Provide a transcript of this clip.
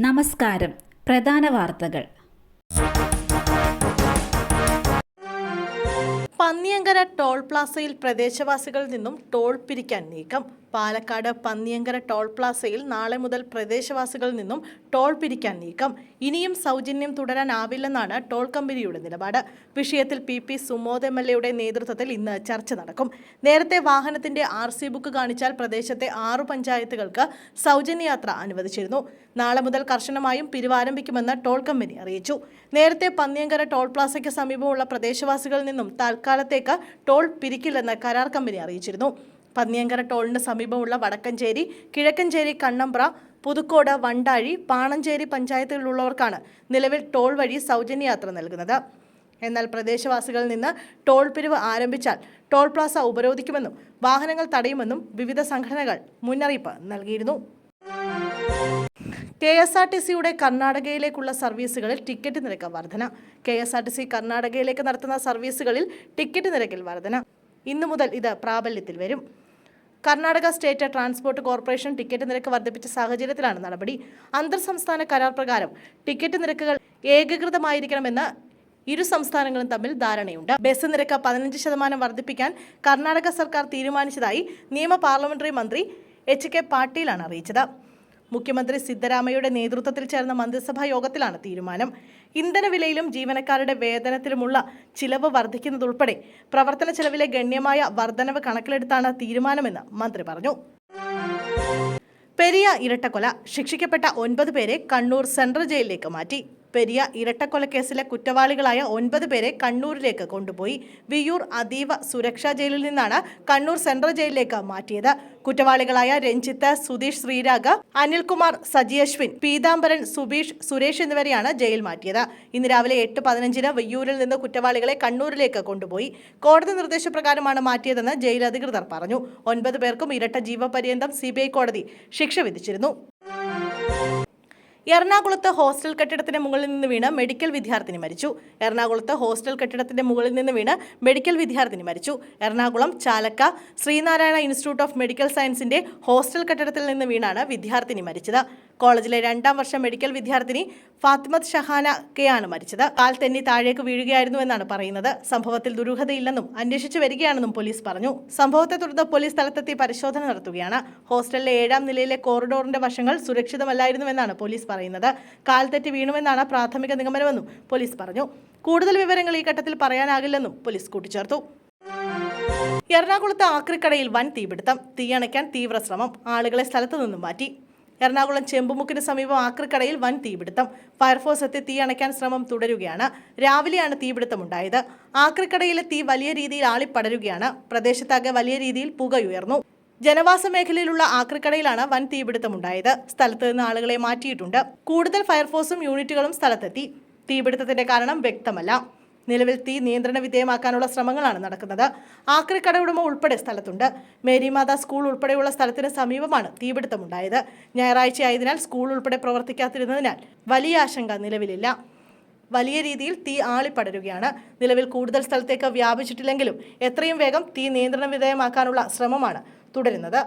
നമസ്കാരം. പ്രധാന വാർത്തകൾ. പന്നിയങ്കര ടോൾ പ്ലാസയിൽ പ്രദേശവാസികളിൽ നിന്നും ടോൾ പിരിക്കാൻ നീക്കം. പാലക്കാട് പന്നിയങ്കര ടോൾ പ്ലാസയിൽ നാളെ മുതൽ പ്രദേശവാസികളിൽ നിന്നും ടോൾ പിരിക്കാൻ നീക്കം. ഇനിയും സൗജന്യം തുടരാനാവില്ലെന്നാണ് ടോൾ കമ്പനിയുടെ നിലപാട്. വിഷയത്തിൽ പി സുമോദ് MLA നേതൃത്വത്തിൽ ഇന്ന് ചർച്ച നടക്കും. നേരത്തെ വാഹനത്തിന്റെ RC ബുക്ക് കാണിച്ചാൽ പ്രദേശത്തെ 6 പഞ്ചായത്തുകൾക്ക് സൗജന്യയാത്ര അനുവദിച്ചിരുന്നു. നാളെ മുതൽ കർശനമായും പിരിവാരംഭിക്കുമെന്ന് ടോൾ കമ്പനി അറിയിച്ചു. നേരത്തെ പന്നിയങ്കര ടോൾ പ്ലാസയ്ക്ക് സമീപമുള്ള പ്രദേശവാസികളിൽ നിന്നും തൽക്കാലത്തേക്ക് ടോൾ പിരിക്കില്ലെന്ന് കരാർ കമ്പനി അറിയിച്ചിരുന്നു. പന്നിയങ്കര ടോളിന് സമീപമുള്ള വടക്കഞ്ചേരി, കിഴക്കഞ്ചേരി, കണ്ണമ്പ്ര, പുതുക്കോട്, വണ്ടാഴി, പാണഞ്ചേരി പഞ്ചായത്തുകളിലുള്ളവർക്കാണ് നിലവിൽ ടോൾ വഴി സൗജന്യയാത്ര നൽകുന്നത്. എന്നാൽ പ്രദേശവാസികളിൽ നിന്ന് ടോൾ പിരിവ് ആരംഭിച്ചാൽ ടോൾ പ്ലാസ ഉപരോധിക്കുമെന്നും വാഹനങ്ങൾ തടയുമെന്നും വിവിധ സംഘടനകൾ മുന്നറിയിപ്പ് നൽകിയിരുന്നു. KSRTCയുടെ കർണാടകയിലേക്കുള്ള സർവീസുകളിൽ ടിക്കറ്റ് നിരക്ക് വർധന. KSRTC കർണാടകയിലേക്ക് നടത്തുന്ന സർവീസുകളിൽ ടിക്കറ്റ് നിരക്കിൽ വർധന. ഇന്നു മുതൽ ഇത് പ്രാബല്യത്തിൽ വരും. Karnataka state transport corporation ticket നിരക്ക് വർദ്ധിപ്പിച്ച സാഹചര്യത്തിലാണ് നടപടി. അന്തർ സംസ്ഥാന കരാർ പ്രകാരം ടിക്കറ്റ് നിരക്കുകൾ ഏകീകൃതമായിരിക്കണമെന്ന് ഇരു സംസ്ഥാനങ്ങളും തമ്മിൽ ധാരണയുണ്ട്. ബസ് നിരക്ക് 15% വർദ്ധിപ്പിക്കാൻ കർണാടക സർക്കാർ തീരുമാനിച്ചതായി പാർലമെന്ററി മന്ത്രി HK പാട്ടീലാണ് അറിയിച്ചത്. മുഖ്യമന്ത്രി സിദ്ധരാമയ്യയുടെ നേതൃത്വത്തിൽ ചേർന്ന മന്ത്രിസഭാ യോഗത്തിലാണ് തീരുമാനം. ഇന്ധനവിലയിലും ജീവനക്കാരുടെ വേതനത്തിലുമുള്ള ചിലവ് വർദ്ധിക്കുന്നതുൾപ്പെടെ പ്രവർത്തന ചെലവിലെ ഗണ്യമായ വർധനവ് കണക്കിലെടുത്താണ് തീരുമാനമെന്ന് മന്ത്രി പറഞ്ഞു. പെരിയ ഇരട്ടക്കൊല ശിക്ഷിക്കപ്പെട്ട 9 പേരെ കണ്ണൂർ സെൻട്രൽ ജയിലിലേക്ക് മാറ്റി. പെരിയ ഇരട്ടക്കൊലക്കേസിലെ കുറ്റവാളികളായ 9 പേരെ കണ്ണൂരിലേക്ക് കൊണ്ടുപോയി. വിയ്യൂർ അതീവ സുരക്ഷാ ജയിലിൽ നിന്നാണ് കണ്ണൂർ സെൻട്രൽ ജയിലിലേക്ക് മാറ്റിയത്. കുറ്റവാളികളായ രഞ്ജിത്ത്, സുധീഷ്, ശ്രീരാഗ്, അനിൽകുമാർ, സജി അശ്വിൻ, പീതാംബരൻ, സുബീഷ്, സുരേഷ് എന്നിവരെയാണ് ജയിൽ മാറ്റിയത്. ഇന്ന് രാവിലെ 8:15 വിയ്യൂരിൽ നിന്ന് കുറ്റവാളികളെ കണ്ണൂരിലേക്ക് കൊണ്ടുപോയി. കോടതി നിർദ്ദേശപ്രകാരമാണ് മാറ്റിയതെന്ന് ജയിൽ അധികൃതർ പറഞ്ഞു. 9 പേർക്കും ഇരട്ട ജീവപര്യന്തം CBI കോടതി ശിക്ഷ വിധിച്ചിരുന്നു. എറണാകുളത്ത് ഹോസ്റ്റൽ കെട്ടിടത്തിന്റെ മുകളിൽ നിന്ന് വീണ് മെഡിക്കൽ വിദ്യാർത്ഥിനി മരിച്ചു. എറണാകുളത്ത് ഹോസ്റ്റൽ കെട്ടിടത്തിന്റെ മുകളിൽ നിന്ന് വീണ് മെഡിക്കൽ വിദ്യാർത്ഥിനി മരിച്ചു. Ernakulam Chalakka Sree Narayana institute of medical സയൻസിന്റെ ഹോസ്റ്റൽ കെട്ടിടത്തിൽ നിന്ന് വീണാണ് വിദ്യാർത്ഥിനി മരിച്ചത്. കോളേജിലെ 2ാം വർഷ മെഡിക്കൽ വിദ്യാർത്ഥിനി ഫാത്തിമത്ത് ഷഹാന കെയാണ് മരിച്ചത്. കാൽ തെന്നി താഴേക്ക് വീഴുകയായിരുന്നു എന്നാണ് പറയുന്നത്. സംഭവത്തിൽ ദുരൂഹതയില്ലെന്നും അന്വേഷിച്ചു വരികയാണെന്നും പോലീസ് പറഞ്ഞു. സംഭവത്തെ തുടർന്ന് പോലീസ് സ്ഥലത്തെത്തി പരിശോധന നടത്തുകയാണ്. ഹോസ്റ്റലിലെ 7ാം നിലയിലെ കോറിഡോറിന്റെ വശങ്ങൾ സുരക്ഷിതമല്ലായിരുന്നുവെന്നാണ് പോലീസ് പറയുന്നത്. കാൽ തെറ്റി വീണുവെന്നാണ് പ്രാഥമിക നിഗമനമെന്നും പോലീസ് പറഞ്ഞു. കൂടുതൽ വിവരങ്ങൾ ഈ ഘട്ടത്തിൽ പറയാനാകില്ലെന്നും പോലീസ് കൂട്ടിച്ചേർത്തു. എറണാകുളത്ത് ആക്രിക്കടയിൽ വൻ തീപിടുത്തം. തീയണയ്ക്കാൻ തീവ്ര ശ്രമം. ആളുകളെ സ്ഥലത്തു നിന്നും മാറ്റി. എറണാകുളം ചെമ്പുമുക്കിന് സമീപം ആക്രിക്കടയിൽ വൻ തീപിടുത്തം. ഫയർഫോഴ്സ് എത്തി തീ അണയ്ക്കാൻ ശ്രമം തുടരുകയാണ്. രാവിലെയാണ് തീപിടുത്തമുണ്ടായത്. ആക്രിക്കടയിലെ തീ വലിയ രീതിയിൽ ആളിപ്പടരുകയാണ്. പ്രദേശത്താകെ വലിയ രീതിയിൽ പുകയുയർന്നു. ജനവാസ മേഖലയിലുള്ള ആക്രിക്കടയിലാണ് വൻ തീപിടുത്തമുണ്ടായത്. സ്ഥലത്ത് നിന്ന് ആളുകളെ മാറ്റിയിട്ടുണ്ട്. കൂടുതൽ ഫയർഫോഴ്സും യൂണിറ്റുകളും സ്ഥലത്തെത്തി. തീപിടുത്തത്തിന്റെ കാരണം വ്യക്തമല്ല. നിലവിൽ തീ നിയന്ത്രണ വിധേയമാക്കാനുള്ള ശ്രമങ്ങളാണ് നടക്കുന്നത്. ആക്രിക്കട ഉടമ ഉൾപ്പെടെ സ്ഥലത്തുണ്ട്. മേരിമാത സ്കൂൾ ഉൾപ്പെടെയുള്ള സ്ഥലത്തിന് സമീപമാണ് തീപിടുത്തമുണ്ടായത്. ഞായറാഴ്ചയായതിനാൽ സ്കൂൾ ഉൾപ്പെടെ പ്രവർത്തിക്കാതിരുന്നതിനാൽ വലിയ ആശങ്ക നിലവിലില്ല. വലിയ രീതിയിൽ തീ ആളിപ്പടരുകയാണ്. നിലവിൽ കൂടുതൽ സ്ഥലത്തേക്ക് വ്യാപിച്ചിട്ടില്ലെങ്കിലും എത്രയും വേഗം തീ നിയന്ത്രണ വിധേയമാക്കാനുള്ള ശ്രമമാണ് തുടരുന്നത്.